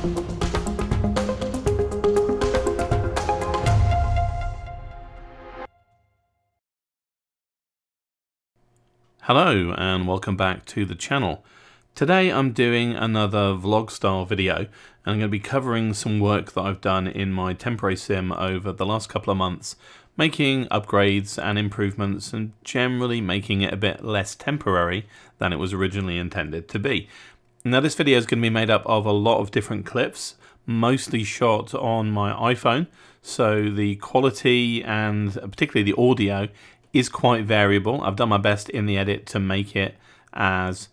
Hello and welcome back to the channel. Today I'm doing another vlog style video and I'm going to be covering some work that I've done in my temporary sim over the last couple of months, making upgrades and improvements and generally making it a bit less temporary than it was originally intended to be. Now this video is going to be made up of a lot of different clips, mostly shot on my iPhone, so the quality and particularly the audio is quite variable. I've done my best in the edit to make it as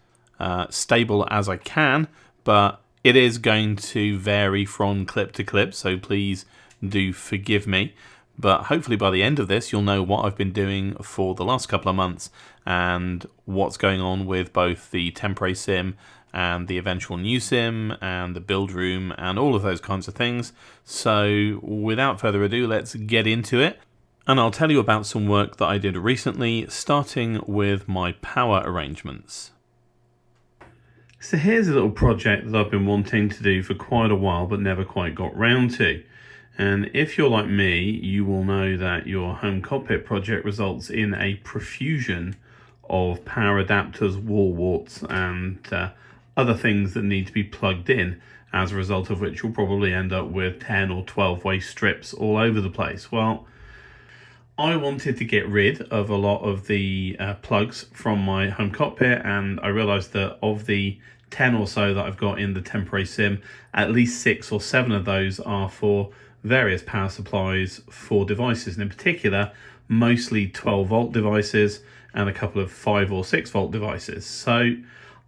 stable as I can, but it is going to vary from clip to clip, so please do forgive me. But hopefully by the end of this you'll know what I've been doing for the last couple of months and what's going on with both the temporary sim and the eventual new sim and the build room and all of those kinds of things. So without further ado, let's get into it. And I'll tell you about some work that I did recently, starting with my power arrangements. So here's a little project that I've been wanting to do for quite a while but never quite got round to. And if you're like me, you will know that your home cockpit project results in a profusion of power adapters, wall warts and other things that need to be plugged in, as a result of which you'll probably end up with 10 or 12 way strips all over the place. Well, I wanted to get rid of a lot of the plugs from my home cockpit, and I realized that of the 10 or so that I've got in the temporary sim, at least 6 or 7 of those are for various power supplies for devices, and in particular mostly 12 volt devices and a couple of 5 or 6 volt devices. So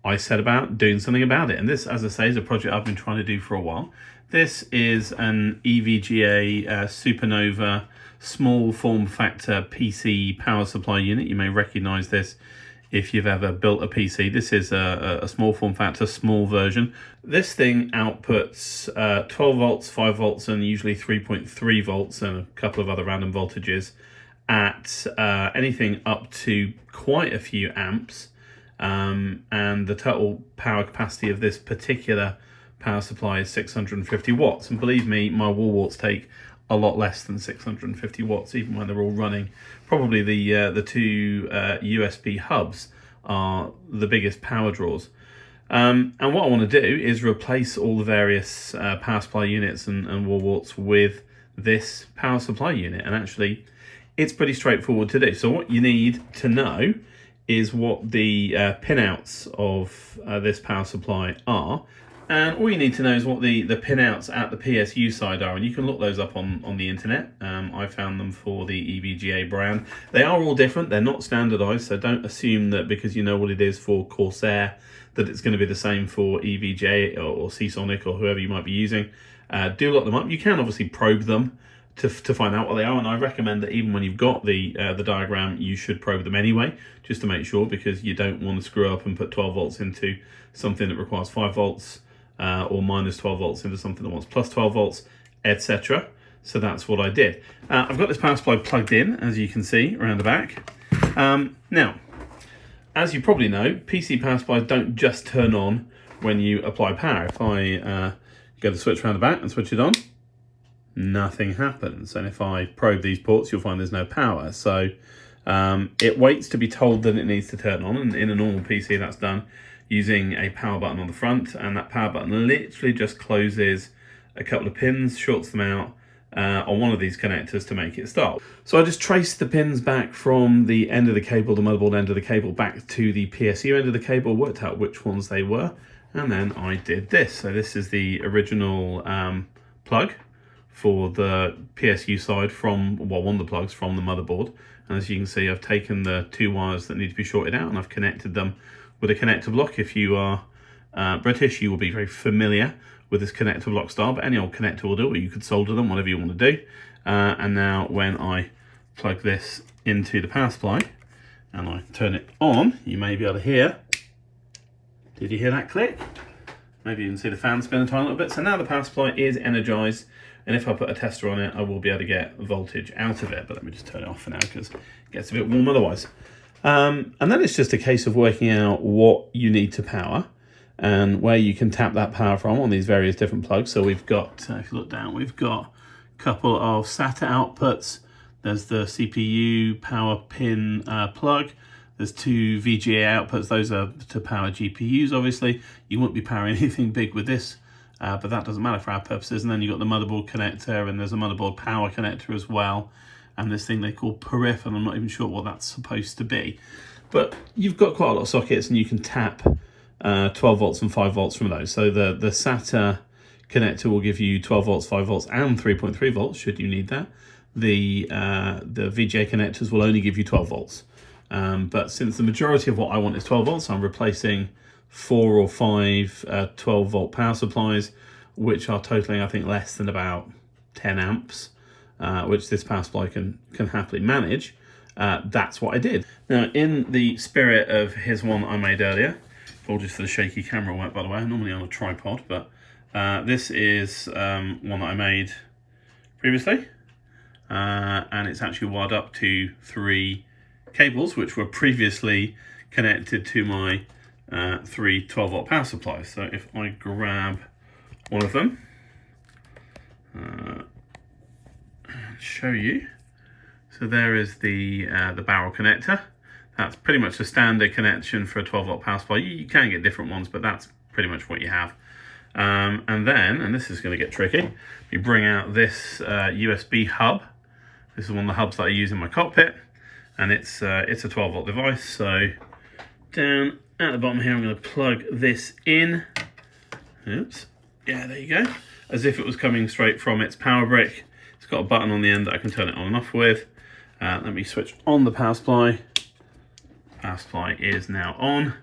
I set about doing something about it, and this, as I say, is a project I've been trying to do for a while. This is an EVGA Supernova small form factor PC power supply unit. You may recognize this if you've ever built a PC. This is a small form factor, small version. This thing outputs 12 volts, 5 volts, and usually 3.3 volts and a couple of other random voltages at anything up to quite a few amps. And the total power capacity of this particular power supply is 650 watts. And believe me, my wall warts take a lot less than 650 watts, even when they're all running. Probably the two USB hubs are the biggest power draws. And what I want to do is replace all the various power supply units and wall warts with this power supply unit. And actually, it's pretty straightforward to do. So what you need to know is what the pinouts of this power supply are. And all you need to know is what the pinouts at the PSU side are, and you can look those up on the internet. I found them for the EVGA brand. They are all different, they're not standardized, so don't assume that because you know what it is for Corsair that it's going to be the same for EVGA or Seasonic or whoever you might be using. Do look them up. You can obviously probe them to find out what they are, and I recommend that even when you've got the diagram, you should probe them anyway, just to make sure, because you don't want to screw up and put 12 volts into something that requires 5 volts. Or minus 12 volts into something that wants plus 12 volts, etc. So that's what I did. I've got this power supply plugged in, as you can see, around the back. Now, as you probably know, PC power supplies don't just turn on when you apply power. If I go the switch around the back and switch it on, nothing happens. And if I probe these ports, you'll find there's no power. So it waits to be told that it needs to turn on, and in a normal PC that's done using a power button on the front, and that power button literally just closes a couple of pins, shorts them out on one of these connectors to make it start. So I just traced the pins back from the end of the cable, the motherboard end of the cable, back to the PSU end of the cable, worked out which ones they were, and then I did this. So this is the original plug for the PSU side from, well, one of the plugs from the motherboard. And as you can see, I've taken the 2 wires that need to be shorted out and I've connected them with a connector block. If you are British, you will be very familiar with this connector block style, but any old connector will do, or you could solder them, whatever you want to do. And now when I plug this into the power supply and I turn it on, you may be able to hear, did you hear that click? Maybe you can see the fan spin a tiny little bit. So now the power supply is energized, and if I put a tester on it, I will be able to get voltage out of it. But let me just turn it off for now because it gets a bit warm otherwise. And then it's just a case of working out what you need to power. and where you can tap that power from on these various different plugs. So we've got, if you look down, we've got a couple of SATA outputs. There's the CPU power pin plug. There's two VGA outputs. Those are to power GPUs, obviously. You won't be powering anything big with this, but that doesn't matter for our purposes. And then you've got the motherboard connector, and there's a motherboard power connector as well. And this thing they call periph, and I'm not even sure what that's supposed to be. But you've got quite a lot of sockets, and you can tap 12 volts and 5 volts from those. So the SATA connector will give you 12 volts, 5 volts, and 3.3 volts, should you need that. The VGA connectors will only give you 12 volts. But since the majority of what I want is 12 volts, I'm replacing 4 or 5 12 volt power supplies, which are totaling, I think, less than about 10 amps, which this power supply can happily manage. That's what I did. Now, in the spirit of here's one I made earlier, apologies for the shaky camera work, by the way, I'm normally on a tripod, but this is one that I made previously, and it's actually wired up to 3 cables, which were previously connected to my 3 12 volt power supplies. So if I grab one of them, and show you, so there is the barrel connector. That's pretty much the standard connection for a 12 volt power supply. You can get different ones, but that's pretty much what you have. And then, and this is going to get tricky, we bring out this USB hub. This is one of the hubs that I use in my cockpit, and it's a 12 volt device. So down at the bottom here, I'm going to plug this in. Oops. Yeah, there you go. As if it was coming straight from its power brick. It's got a button on the end that I can turn it on and off with. Let me switch on the power supply. Power supply is now on,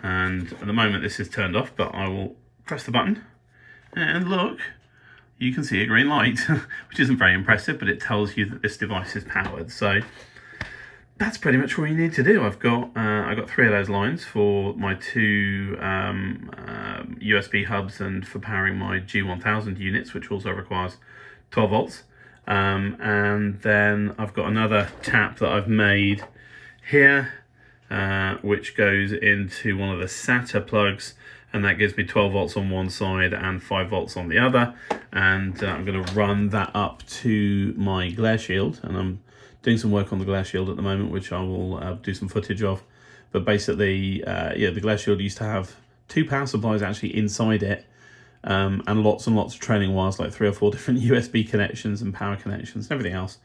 and at the moment this is turned off, but I will press the button, and look, you can see a green light, which isn't very impressive, but it tells you that this device is powered. So that's pretty much what you need to do. I've got 3 of those lines for my 2 USB hubs and for powering my G1000 units, which also requires 12 volts. And then I've got another tap that I've made here, which goes into one of the SATA plugs, and that gives me 12 volts on one side and 5 volts on the other. And I'm going to run that up to my Glareshield, and I'm doing some work on the Glareshield at the moment, which I will do some footage of. But basically, yeah, the Glareshield used to have 2 power supplies actually inside it, and lots of trailing wires, like 3 or 4 different USB connections and power connections and everything else,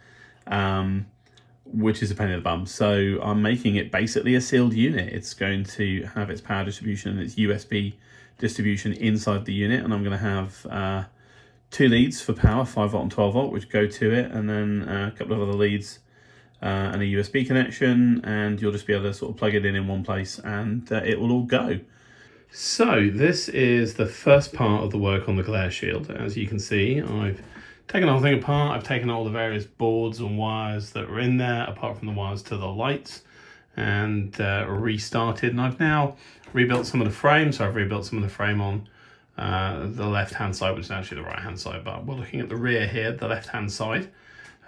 which is a pain in the bum. So I'm making it basically a sealed unit. It's going to have its power distribution and its USB distribution inside the unit, and I'm going to have 2 leads for power, 5 volt and 12 volt, which go to it, and then a couple of other leads and a USB connection, and you'll just be able to sort of plug it in one place, and it will all go. So this is the first part of the work on the Glareshield. As you can see, I've taken the whole thing apart. I've taken all the various boards and wires that were in there, apart from the wires to the lights, and restarted. And I've now rebuilt some of the frame. So I've rebuilt some of the frame on the left-hand side, which is actually the right-hand side, but we're looking at the rear here, the left-hand side.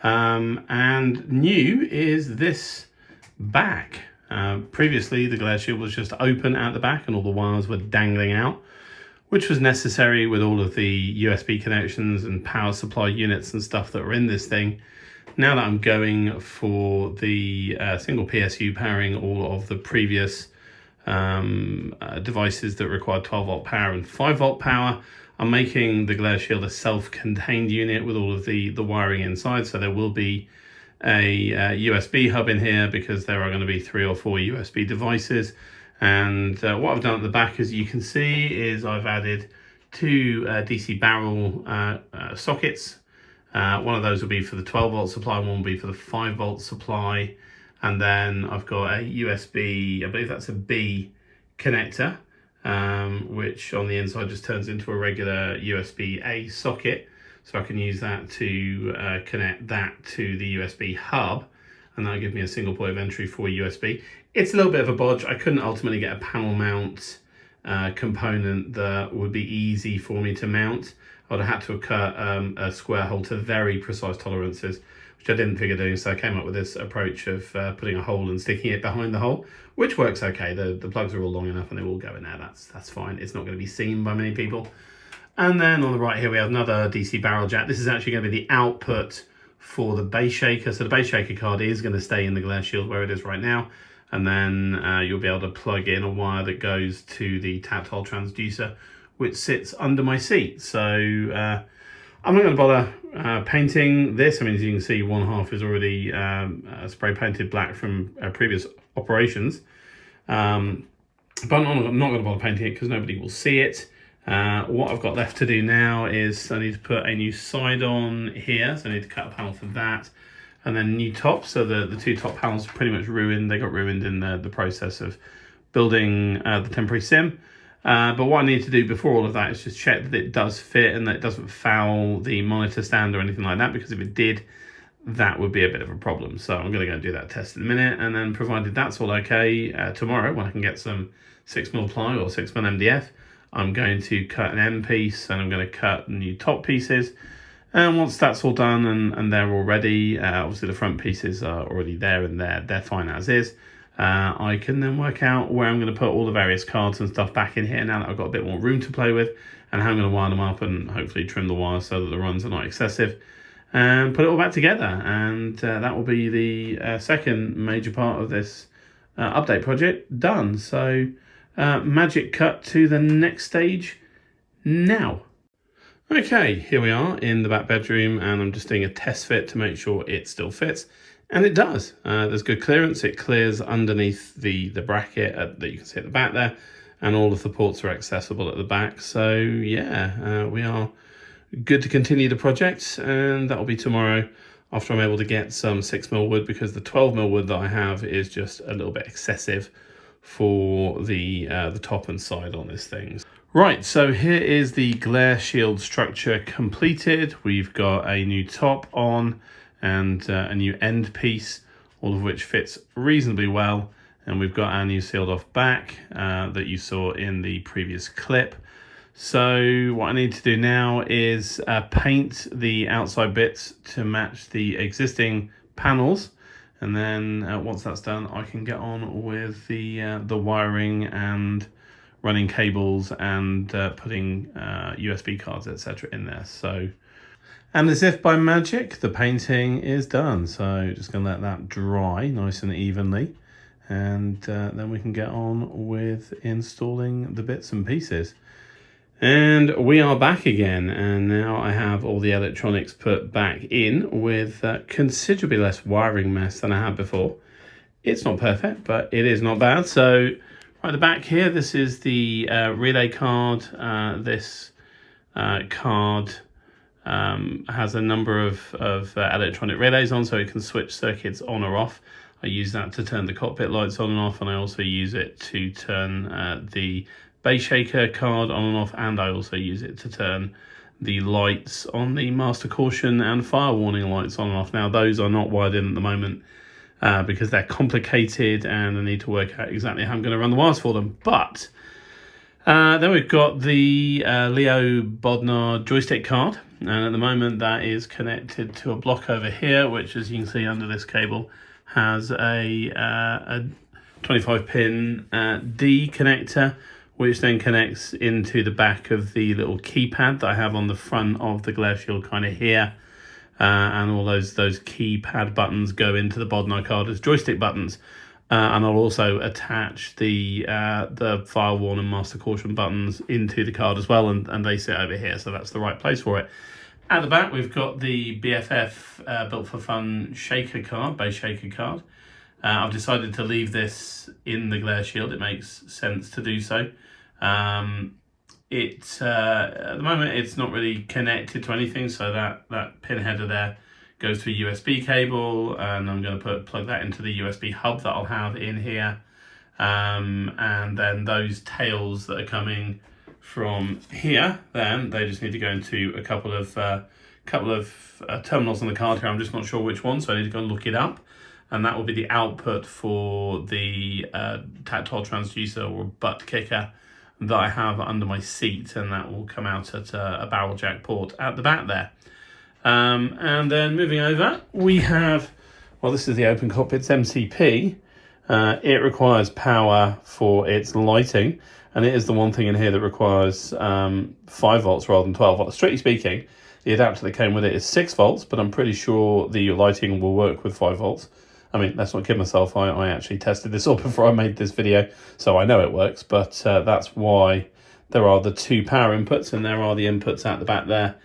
And new is this back. Previously, the Glareshield was just open at the back and all the wires were dangling out, which was necessary with all of the USB connections and power supply units and stuff that were in this thing. Now that I'm going for the single PSU powering all of the previous devices that require 12 volt power and 5 volt power, I'm making the Glareshield a self-contained unit with all of the wiring inside. So there will be a USB hub in here because there are going to be 3 or 4 USB devices. And what I've done at the back, as you can see, is I've added 2 DC barrel sockets. One of those will be for the 12 volt supply, one will be for the 5 volt supply. And then I've got a USB, I believe that's a B connector, which on the inside just turns into a regular USB-A socket. So I can use that to connect that to the USB hub, and that'll give me a single point of entry for USB. It's a little bit of a bodge. I couldn't ultimately get a panel mount component that would be easy for me to mount. I would have had to have cut a square hole to very precise tolerances, which I didn't figure doing, so I came up with this approach of putting a hole and sticking it behind the hole, which works okay. The plugs are all long enough and they will go in there. That's fine. It's not going to be seen by many people. And then on the right here we have another DC barrel jack. This is actually going to be the output for the bass shaker. So the bass shaker card is going to stay in the Glareshield where it is right now. And then you'll be able to plug in a wire that goes to the tactile transducer, which sits under my seat. So I'm not going to bother painting this. I mean, as you can see, one half is already spray painted black from previous operations. But I'm not going to bother painting it because nobody will see it. What I've got left to do now is I need to put a new side on here. So I need to cut a panel for that. And then new tops. So the two top panels are pretty much ruined. They got ruined in the process of building the temporary sim. But what I need to do before all of that is just check that it does fit and that it doesn't foul the monitor stand or anything like that, because if it did, that would be a bit of a problem. So I'm going to go and do that test in a minute, and then provided that's all okay, tomorrow when I can get some 6mm ply or 6mm MDF, I'm going to cut an M piece and I'm going to cut new top pieces. And once that's all done and they're all ready, obviously the front pieces are already there and they're fine as is. I can then work out where I'm going to put all the various cards and stuff back in here now that I've got a bit more room to play with, and how I'm going to wire them up and hopefully trim the wires so that the runs are not excessive, and put it all back together. And that will be the second major part of this update project done. So magic cut to the next stage now. Okay, here we are in the back bedroom, and I'm just doing a test fit to make sure it still fits. And it does. There's good clearance. It clears underneath the bracket that you can see at the back there, and all of the ports are accessible at the back. So yeah, we are good to continue the project, and that'll be tomorrow after I'm able to get some 6mm wood, because the 12mm wood that I have is just a little bit excessive for the top and side on this thing. Right, so here is the Glareshield structure completed. We've got a new top on and a new end piece, all of which fits reasonably well. And we've got our new sealed off back that you saw in the previous clip. So what I need to do now is paint the outside bits to match the existing panels. And then once that's done, I can get on with the wiring and running cables and putting USB cards, etc. in there. So, and as if by magic, the painting is done. So just gonna let that dry nice and evenly, and then we can get on with installing the bits and pieces. And we are back again, and now I have all the electronics put back in with considerably less wiring mess than I had before. It's not perfect, but it is not bad. So right at the back here, this is the relay card. This card has a number of electronic relays on, so it can switch circuits on or off. I use that to turn the cockpit lights on and off, and I also use it to turn the bass shaker card on and off, and I also use it to turn the lights on the master caution and fire warning lights on and off. Now those are not wired in at the moment, because they're complicated and I need to work out exactly how I'm going to run the wires for them. But then we've got the Leo Bodnar joystick card, and at the moment that is connected to a block over here, which, as you can see under this cable, has a 25 pin D connector, which then connects into the back of the little keypad that I have on the front of the Glareshield kind of here. And all those keypad buttons go into the Bodnar card as joystick buttons. And I'll also attach the fire warning and master caution buttons into the card as well, and they sit over here, so that's the right place for it. At the back, we've got the BFF Built for Fun shaker card, bass shaker card. I've decided to leave this in the Glareshield. It makes sense to do so. At the moment, it's not really connected to anything, so that pin header there goes to a USB cable, and I'm going to plug that into the USB hub that I'll have in here. And then those tails that are coming from here, then they just need to go into a couple of terminals on the card here. I'm just not sure which one, so I need to go and look it up. And that will be the output for the tactile transducer or butt kicker that I have under my seat, and that will come out at a barrel jack port at the back there. And then moving over, we have, well, this is the Open Cockpit's MCP. It requires power for its lighting, and it is the one thing in here that requires 5 volts rather than 12 volts. Strictly speaking, the adapter that came with it is 6 volts, but I'm pretty sure the lighting will work with 5 volts. I mean, let's not kid myself, I actually tested this all before I made this video, so I know it works, but that's why there are the 2 power inputs, and there are the inputs at the back there.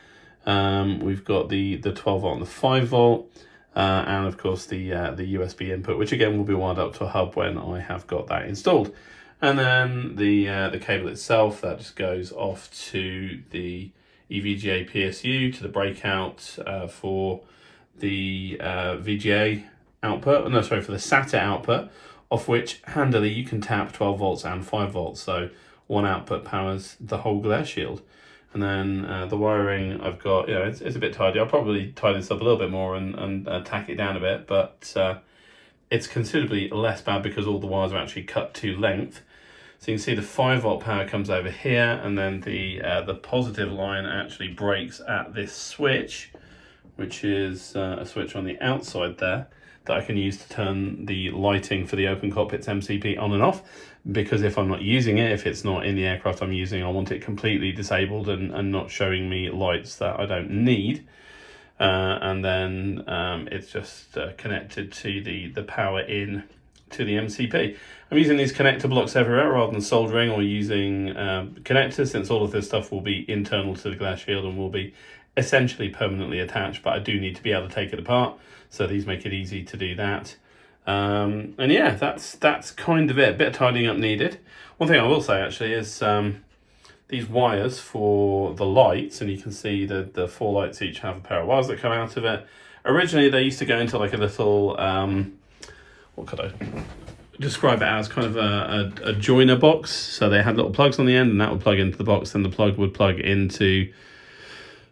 We've got the 12 volt and the 5 volt, and of course the USB input, which again will be wired up to a hub when I have got that installed. And then the cable itself, that just goes off to the EVGA PSU, to the breakout for the VGA output, no sorry, for the SATA output, off which handily you can tap 12 volts and 5 volts, so one output powers the whole Glareshield. And then the wiring I've got, it's a bit tidy. I'll probably tie this up a little bit more and tack it down a bit, but it's considerably less bad because all the wires are actually cut to length. So you can see the 5 volt power comes over here, and then the positive line actually breaks at this switch, which is a switch on the outside there that I can use to turn the lighting for the Open Cockpit's MCP on and off, because if I'm not using it, if it's not in the aircraft I'm using, I want it completely disabled and not showing me lights that I don't need. And then it's just connected to the power in to the MCP. I'm using these connector blocks everywhere rather than soldering or using connectors, since all of this stuff will be internal to the Glareshield and will be essentially permanently attached, but I do need to be able to take it apart, so these make it easy to do that. And yeah, that's kind of it. A bit of tidying up needed. One thing I will say actually is these wires for the lights, and you can see the 4 lights each have a pair of wires that come out of it. Originally they used to go into like a little what could I describe it as, kind of a joiner box. So they had little plugs on the end, and that would plug into the box, then the plug would plug into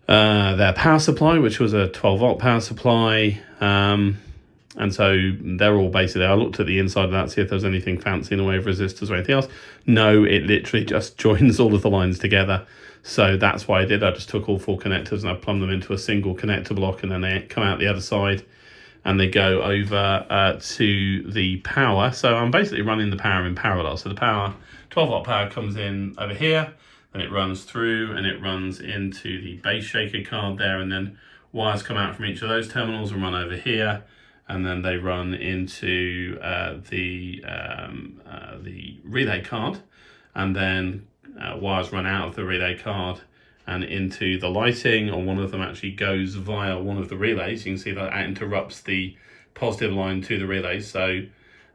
their power supply, which was a 12 volt power supply. And so they're all basically, I looked at the inside of that, see if there's anything fancy in the way of resistors or anything else. No, it literally just joins all of the lines together. So that's why I did. I just took all 4 connectors and I plumbed them into a single connector block, and then they come out the other side and they go over to the power. So I'm basically running the power in parallel. So the power, 12 volt power comes in over here, and it runs through and it runs into the base shaker card there, and then wires come out from each of those terminals and run over here, and then they run into the relay card, and then wires run out of the relay card and into the lighting, or one of them actually goes via one of the relays. You can see that interrupts the positive line to the relays, so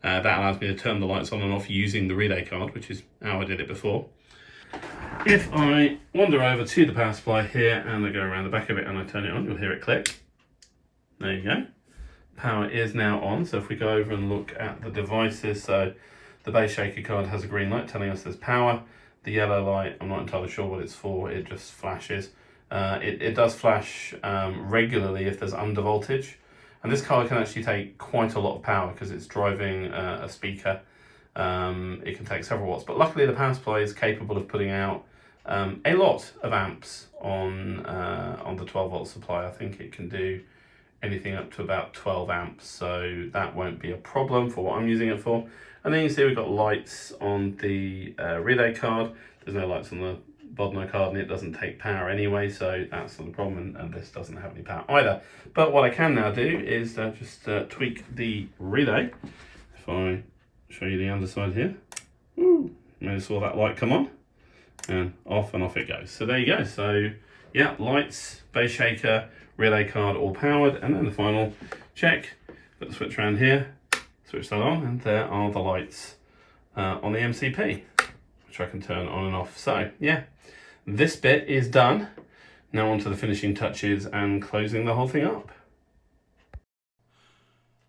that allows me to turn the lights on and off using the relay card, which is how I did it before. If I wander over to the power supply here and I go around the back of it and I turn it on, you'll hear it click. There you go. Power is now on. So if we go over and look at the devices, so the base shaker card has a green light telling us there's power. The yellow light, I'm not entirely sure what it's for, it just flashes. It does flash regularly if there's under voltage. And this card can actually take quite a lot of power because it's driving a speaker. It can take several watts, but luckily the power supply is capable of putting out a lot of amps on the 12 volt supply. I think it can do anything up to about 12 amps, so that won't be a problem for what I'm using it for. And then you see we've got lights on the relay card. There's no lights on the bottom card, and it doesn't take power anyway, so that's not a problem, and this doesn't have any power either. But what I can now do is just tweak the relay. If I show you the underside here, woo, maybe saw that light come on, and off it goes. So there you go. So yeah, lights, base shaker, relay card all powered, and then the final check, put the switch around here, switch that on, and there are the lights on the MCP, which I can turn on and off. So yeah, this bit is done. Now on to the finishing touches and closing the whole thing up.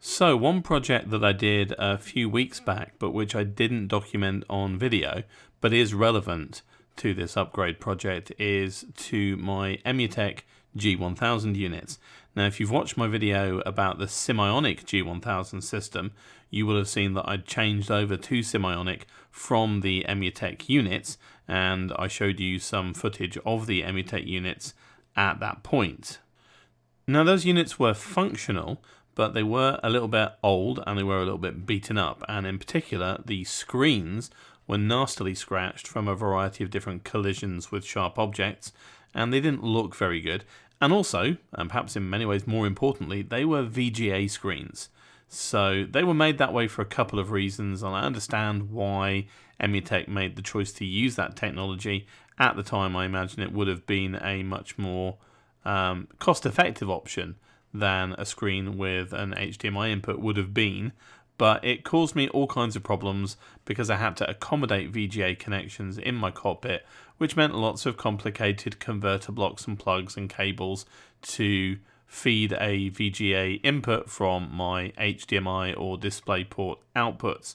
So one project that I did a few weeks back, but which I didn't document on video, but is relevant to this upgrade project, is to my Emuteq G1000 units. Now, if you've watched my video about the Simionic G1000 system, you will have seen that I'd changed over to Simionic from the Emuteq units, and I showed you some footage of the Emuteq units at that point. Now those units were functional, but they were a little bit old and they were a little bit beaten up, and in particular the screens were nastily scratched from a variety of different collisions with sharp objects, and they didn't look very good. And also, and perhaps in many ways more importantly, they were VGA screens. So they were made that way for a couple of reasons, and I understand why Emuteq made the choice to use that technology. At the time, I imagine it would have been a much more cost-effective option than a screen with an HDMI input would have been, but it caused me all kinds of problems because I had to accommodate VGA connections in my cockpit, which meant lots of complicated converter blocks and plugs and cables to feed a VGA input from my HDMI or DisplayPort outputs.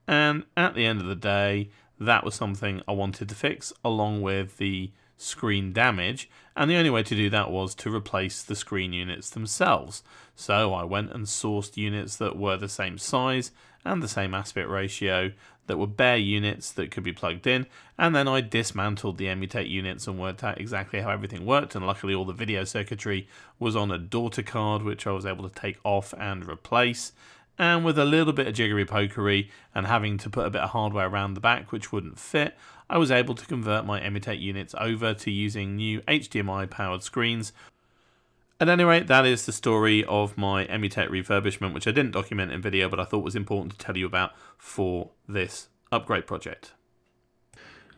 And at the end of the day, that was something I wanted to fix, along with the screen damage, and the only way to do that was to replace the screen units themselves. So I went and sourced units that were the same size and the same aspect ratio, that were bare units that could be plugged in, and then I dismantled the Emuteq units and worked out exactly how everything worked, and luckily all the video circuitry was on a daughter card which I was able to take off and replace. And with a little bit of jiggery-pokery and having to put a bit of hardware around the back which wouldn't fit, I was able to convert my Emuteq units over to using new HDMI-powered screens. At any rate, that is the story of my Emuteq refurbishment, which I didn't document in video, but I thought was important to tell you about for this upgrade project.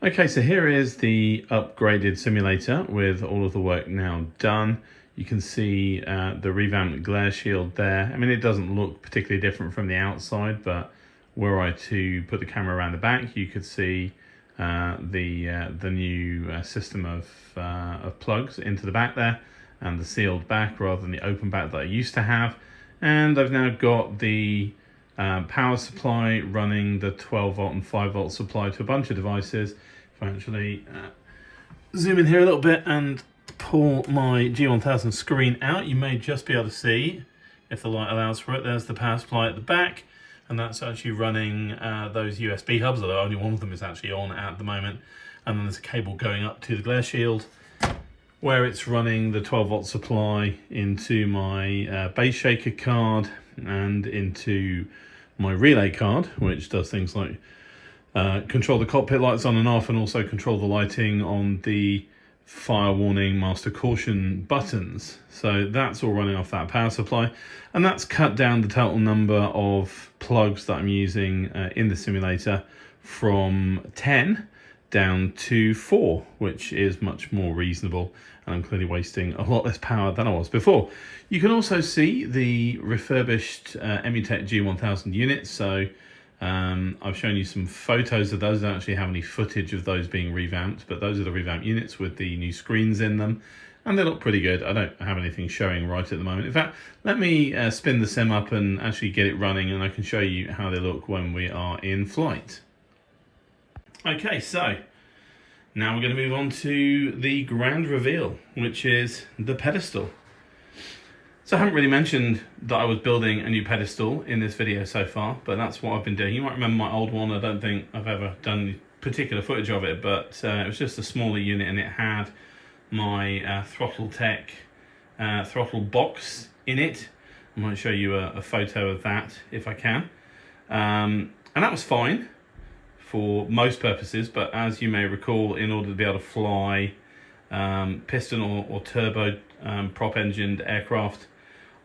Okay, so here is the upgraded simulator with all of the work now done. You can see the revamped Glareshield there. I mean, it doesn't look particularly different from the outside, but were I to put the camera around the back, you could see the new system of plugs into the back there, and the sealed back rather than the open back that I used to have. And I've now got the power supply running the 12 volt and 5 volt supply to a bunch of devices. If I actually zoom in here a little bit and pull my G1000 screen out, you may just be able to see, if the light allows for it, there's the power supply at the back, and that's actually running those USB hubs, although only one of them is actually on at the moment. And then there's a cable going up to the Glareshield where it's running the 12 volt supply into my base shaker card and into my relay card, which does things like control the cockpit lights on and off, and also control the lighting on the fire warning, master caution buttons. So that's all running off that power supply, and that's cut down the total number of plugs that I'm using in the simulator from 10 down to 4, which is much more reasonable, and I'm clearly wasting a lot less power than I was before. You can also see the refurbished Emuteq G1000 units. So I've shown you some photos of those. I don't actually have any footage of those being revamped, but those are the revamped units with the new screens in them, and they look pretty good. I don't have anything showing right at the moment. In fact, let me spin the sim up and actually get it running, and I can show you how they look when we are in flight. Okay, so now we're going to move on to the grand reveal, which is the Pedestal. So I haven't really mentioned that I was building a new Pedestal in this video so far, but that's what I've been doing. You might remember my old one. I don't think I've ever done particular footage of it, but it was just a smaller unit, and it had my Throttle Tech throttle box in it. I might show you a photo of that if I can. And that was fine for most purposes, but as you may recall, in order to be able to fly piston or turbo prop engined aircraft,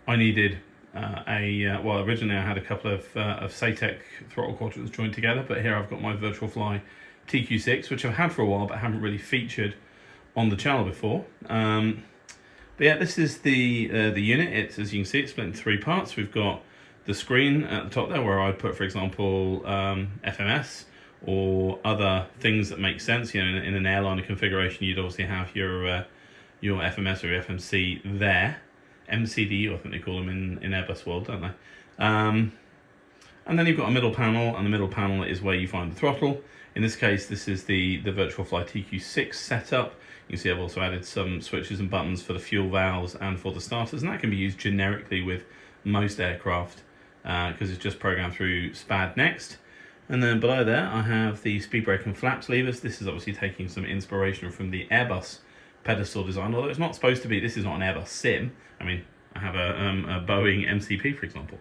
I needed well, originally I had a couple of SATEC throttle quadrants joined together, but here I've got my VirtualFly TQ6, which I've had for a while but haven't really featured on the channel before. But yeah, this is the unit. It's, as you can see, it's split in 3 parts. We've got the screen at the top there where I'd put, for example, FMS or other things that make sense. You know, in an airliner configuration, you'd obviously have your FMS or your FMC there. MCD, I think they call them in Airbus world, don't they? And then you've got a middle panel, and the middle panel is where you find the throttle. In this case, this is the VirtualFly TQ6 setup. You can see I've also added some switches and buttons for the fuel valves and for the starters, and that can be used generically with most aircraft because it's just programmed through SPAD.Next. And then below there I have the speed brake and flaps levers. This is obviously taking some inspiration from the Airbus Pedestal design, although it's not supposed to be. This is not an Airbus sim. I mean, I have a Boeing MCP, for example.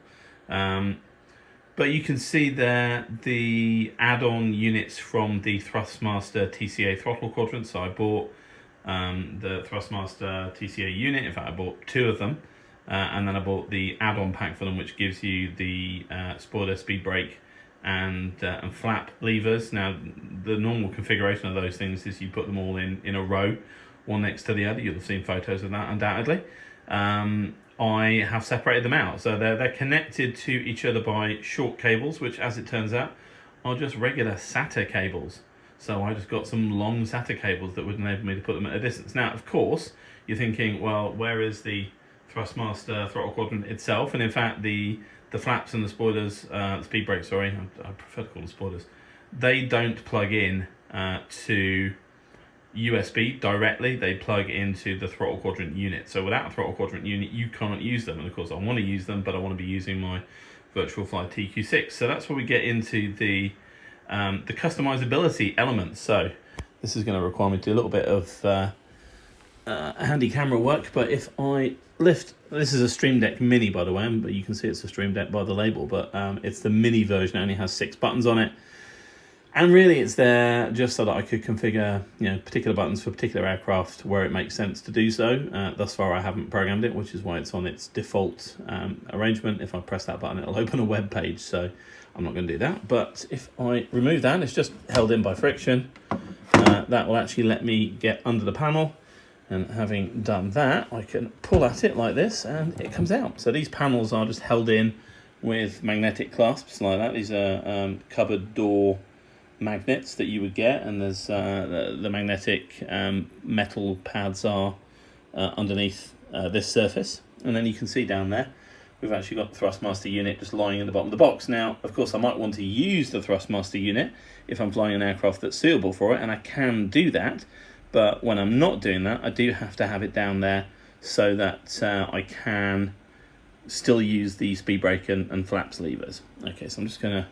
But you can see there the add-on units from the Thrustmaster TCA throttle quadrant. So I bought the Thrustmaster TCA unit. In fact, I bought 2 of them. And then I bought the add-on pack for them, which gives you the spoiler, speed brake, and flap levers. Now, the normal configuration of those things is you put them all in a row, one next to the other. You'll have seen photos of that, undoubtedly. I have separated them out, so they're connected to each other by short cables, which, as it turns out, are just regular SATA cables. So I just got some long SATA cables that would enable me to put them at a distance. Now, of course, you're thinking, well, where is the Thrustmaster throttle quadrant itself? And in fact, the flaps and the spoilers, speed brakes, sorry, I prefer to call them spoilers, they don't plug in to USB directly. They plug into the throttle quadrant unit. So without a throttle quadrant unit, you can't use them. And of course, I want to use them, but I want to be using my Virtual Fly TQ6. So that's where we get into the customizability elements. So this is going to require me to do a little bit of handy camera work, but if I lift, this is a Stream Deck Mini, by the way, but you can see it's a Stream Deck by the label, but it's the mini version. It only has 6 buttons on it, and really it's there just so that I could configure, you know, particular buttons for particular aircraft where it makes sense to do so. Thus far I haven't programmed it, which is why it's on its default arrangement. If I press that button, it'll open a web page, so I'm not going to do that. But if I remove that, it's just held in by friction. That will actually let me get under the panel. And having done that, I can pull at it like this and it comes out. So these panels are just held in with magnetic clasps like that. These are cupboard door magnets that you would get, and there's the magnetic metal pads are underneath this surface. And then you can see down there, we've actually got the Thrustmaster unit just lying in the bottom of the box. Now, of course, I might want to use the Thrustmaster unit if I'm flying an aircraft that's suitable for it, and I can do that. But when I'm not doing that, I do have to have it down there so that I can still use the speed brake and flaps levers. Okay, so I'm just going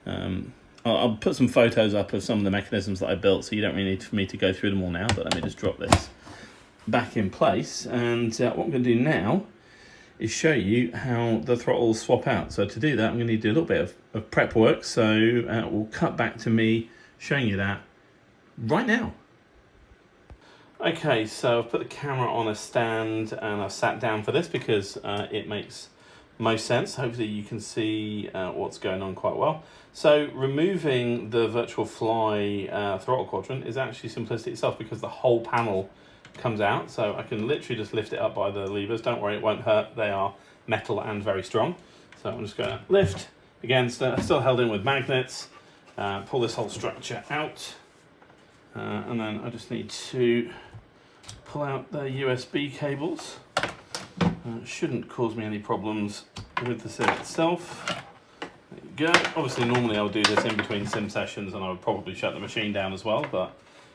to... I'll put some photos up of some of the mechanisms that I built, so you don't really need for me to go through them all now, but let me just drop this back in place. And what I'm going to do now is show you how the throttles swap out. So to do that, I'm going to need to do a little bit of prep work, so we'll cut back to me showing you that right now. Okay, so I've put the camera on a stand and I've sat down for this because it makes most sense. Hopefully you can see what's going on quite well. So removing the Virtual Fly throttle quadrant is actually simplicity itself because the whole panel comes out. So I can literally just lift it up by the levers. Don't worry, it won't hurt. They are metal and very strong. So I'm just going to lift, again, still held in with magnets, pull this whole structure out. And then I just need to pull out the USB cables. Shouldn't cause me any problems with the sim itself. There you go. Obviously, normally I would do this in between sim sessions and I would probably shut the machine down as well. But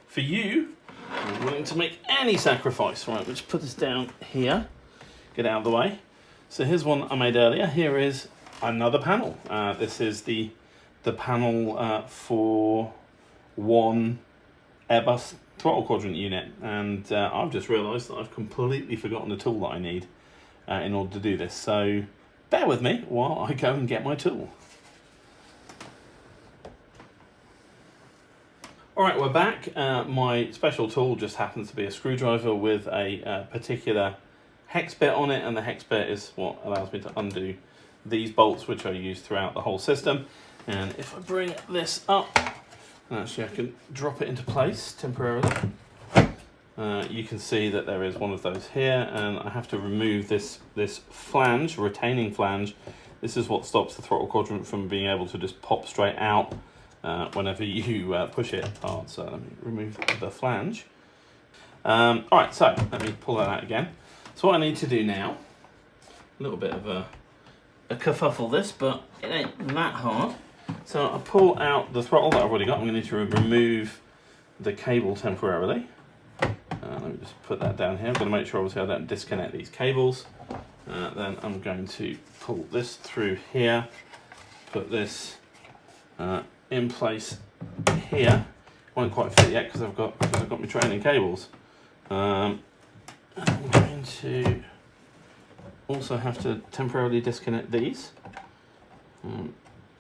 for you, I'm willing to make any sacrifice. Right, we'll just put this down here. Get out of the way. So here's one I made earlier. Here is another panel. This is the panel for one Airbus throttle quadrant unit, and I've just realised that I've completely forgotten the tool that I need in order to do this, so bear with me while I go and get my tool. Alright, we're back. My special tool just happens to be a screwdriver with a particular hex bit on it, and the hex bit is what allows me to undo these bolts, which I use throughout the whole system. And if I bring this up, actually I can drop it into place temporarily. You can see that there is one of those here, and I have to remove this flange, retaining flange. This is what stops the throttle quadrant from being able to just pop straight out whenever you push it hard. So let me remove the flange. Alright, so let me pull that out again. So what I need to do now, a little bit of a kerfuffle this, but it ain't that hard. So I'll pull out the throttle that I've already got. I'm going to need to remove the cable temporarily. Let me just put that down here. I'm going to make sure obviously I don't disconnect these cables. Then I'm going to pull this through here, put this in place here. Won't quite fit yet because I've got my training cables. I'm going to also have to temporarily disconnect these.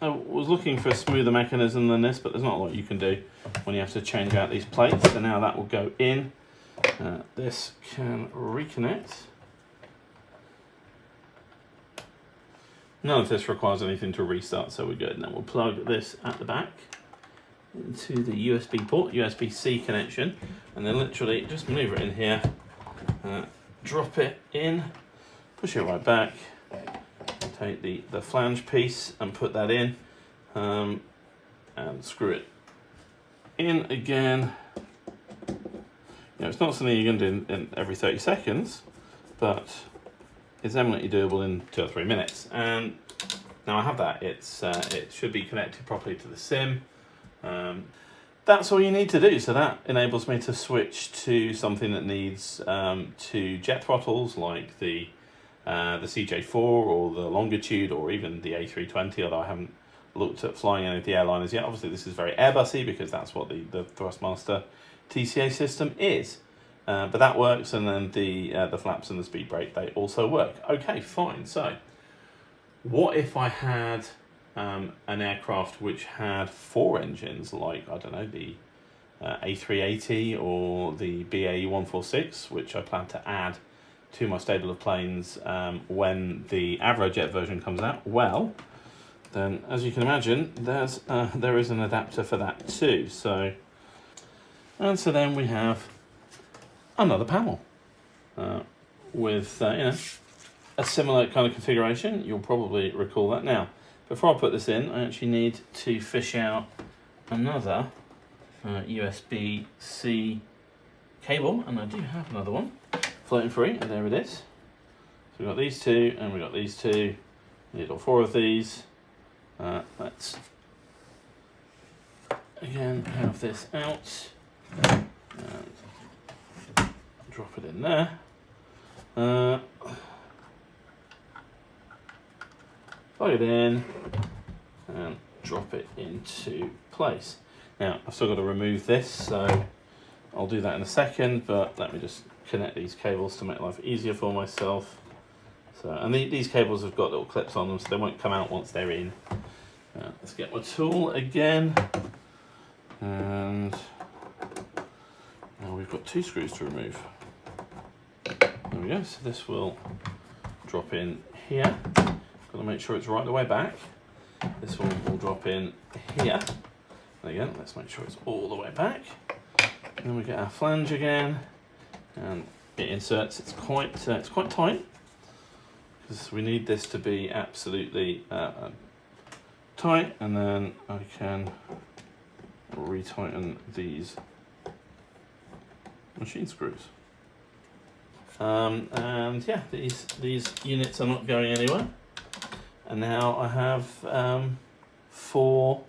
I was looking for a smoother mechanism than this, but there's not a lot you can do when you have to change out these plates. So now that will go in. This can reconnect. None of this requires anything to restart, so we're good. Now we'll plug this at the back into the USB port, USB-C connection, and then literally just maneuver it in here, drop it in, push it right back, take the flange piece and put that in, and screw it in again. You know, it's not something you're going to do in every 30 seconds, but it's eminently doable in 2 or 3 minutes. And now I have that. It should be connected properly to the sim. That's all you need to do. So that enables me to switch to something that needs 2 jet throttles, like the CJ4 or the Longitude or even the A320, although I haven't looked at flying any of the airliners yet. Obviously this is very Airbusy because that's what the Thrustmaster TCA system is. But that works, and then the flaps and the speed brake, they also work. Okay, fine. So what if I had an aircraft which had 4 engines, like, I don't know, the A380 or the BAE 146, which I plan to add to my stable of planes when the Avrojet version comes out? Well, then, as you can imagine, there is an adapter for that too. So then we have another panel with you know, a similar kind of configuration. You'll probably recall that. Now, before I put this in, I actually need to fish out another USB-C cable, and I do have another one floating free, and there it is. So we've got these 2, and we've got these 2. We need all 4 of these. Let's again have this out. Drop it in there. Plug it in and drop it into place. Now I've still got to remove this, so I'll do that in a second, but let me just connect these cables to make life easier for myself. So, and these cables have got little clips on them, so they won't come out once they're in. Let's get my tool again, and now we've got 2 screws to remove. There we go. So this will drop in here. Got to make sure it's right the way back. This one will drop in here. And again, let's make sure it's all the way back. And then we get our flange again, and it inserts. It's quite tight because we need this to be absolutely tight. And then I can retighten these machine screws. And yeah, these units are not going anywhere. And now I have 4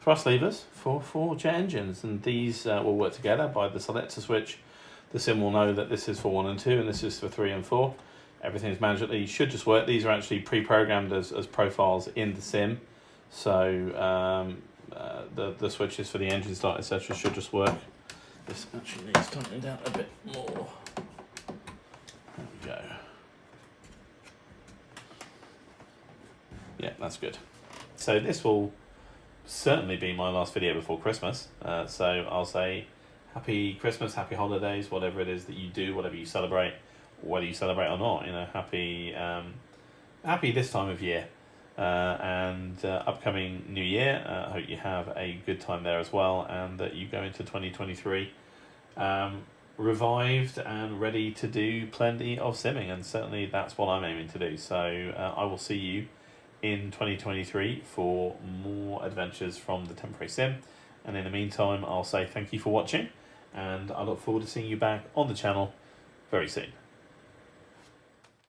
thrust levers for 4 jet engines, and these will work together by the selector switch. The sim will know that this is for 1 and 2, and this is for 3 and 4. Everything's magically should just work. These are actually pre-programmed as profiles in the sim, so the switches for the engine start, etc., should just work. This actually needs tightening down a bit more. There we go. Yeah, that's good. So this will certainly be my last video before Christmas. So I'll say happy Christmas, happy holidays, whatever it is that you do, whatever you celebrate, whether you celebrate or not. You know, happy this time of year, and upcoming new year. I hope you have a good time there as well, and that you go into 2023 revived and ready to do plenty of simming, and certainly that's what I'm aiming to do. So I will see you in 2023 for more adventures from the temporary sim, and in the meantime I'll say thank you for watching, and I look forward to seeing you back on the channel very soon.